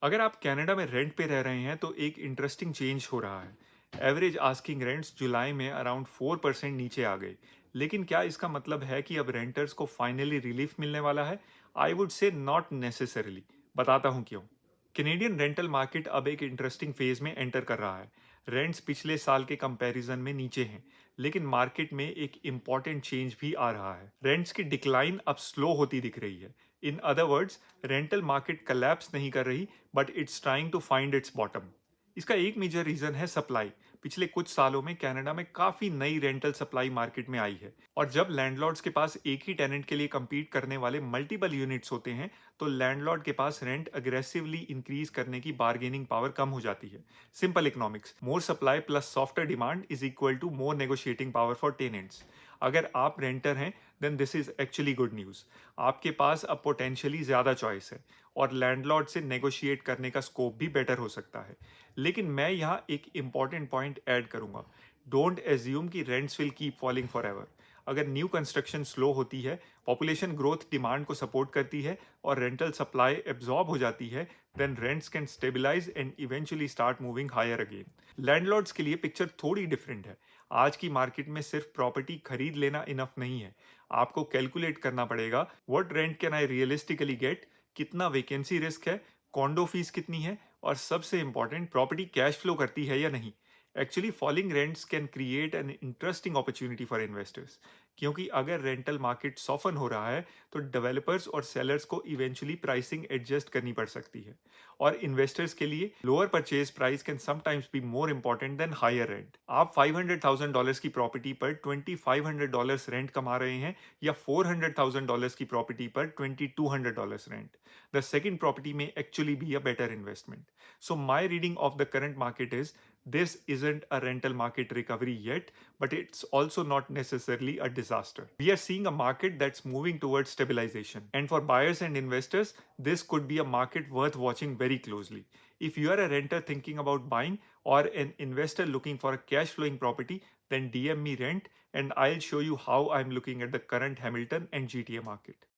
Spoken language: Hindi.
अगर आप कनाडा में रेंट पे रह रहे हैं तो एक इंटरेस्टिंग चेंज हो रहा है। एवरेज आस्किंग रेंट्स जुलाई में अराउंड 4% नीचे आ गए। लेकिन क्या इसका मतलब है कि अब रेंटर्स को फाइनली रिलीफ मिलने वाला है? I would say not necessarily. बताता हूँ क्यों। कैनेडियन रेंटल मार्केट अब एक इंटरेस्टिंग फेज में एंटर कर रहा है। रेंट्स पिछले साल के कंपैरिजन में नीचे हैं, लेकिन मार्केट में एक इम्पॉर्टेंट चेंज भी आ रहा है। रेंट्स की डिक्लाइन अब स्लो होती दिख रही है। In other words, rental market collapse नहीं कर रही, but it's trying to find its bottom. इसका एक मेजर रीजन है सप्लाई। पिछले कुछ सालों में कनाडा में काफी नई रेंटल सप्लाई मार्केट में आई है, और जब लैंडलॉर्ड्स के पास एक ही टेनेंट के लिए compete करने वाले मल्टीपल यूनिट्स होते हैं, तो लैंडलॉर्ड के पास रेंट अग्रेसिवली इंक्रीज करने की बार्गेनिंग पावर कम हो जाती है। Simple economics, more supply plus softer demand is equal to more negotiating power for tenants. अगर आप रेंटर हैं, then this is actually good news. आपके पास अब पोटेंशियली ज़्यादा चॉइस है, और लैंडलॉर्ड से नेगोशिएट करने का स्कोप भी बेटर हो सकता है। लेकिन मैं यहाँ एक इंपॉर्टेंट पॉइंट ऐड करूँगा। डोंट एज्यूम कि rents will keep falling forever. अगर न्यू कंस्ट्रक्शन स्लो होती है, पॉपुलेशन ग्रोथ डिमांड को सपोर्ट करती है, और रेंटल सप्लाई एब्जॉर्ब हो जाती है, then rents can stabilise and eventually start moving higher again. Landlords के लिए पिक्चर थोड़ी डिफरेंट है। आज की मार्केट में सिर्फ प्रॉपर्टी खरीद लेना इनफ नहीं है। आपको कैलकुलेट करना पड़ेगा, what rent can I realistically get, कितना वेकेंसी रिस्क है, कॉन्डो फीस कितनी है, और सबसे इंपॉर्टेंट, प्रॉपर्टी कैश फ्लो करती है या नहीं। Actually falling rents can create an interesting opportunity for investors, क्योंकि अगर रेंटल मार्केट सॉफन हो रहा है तो डेवलपर्स और सेलर्स को इवेंचुअली प्राइसिंग एडजस्ट करनी पड़ सकती है। और इन्वेस्टर्स के लिए lower purchase price can sometimes be more important than higher rent. आप $500,000 की प्रॉपर्टी पर $2,500 रेंट कमा रहे हैं, या $400,000 की प्रॉपर्टी पर $2,200 रेंट। द सेकेंड प्रॉपर्टी में actually be a better investment. So my reading of the current market is, this isn't a rental market recovery yet, but it's also not necessarily a disaster. We are seeing a market that's moving towards stabilization. And for buyers and investors, this could be a market worth watching very closely. If you are a renter thinking about buying, or an investor looking for a cash flowing property, then DM me rent and I'll show you how I'm looking at the current Hamilton and GTA market.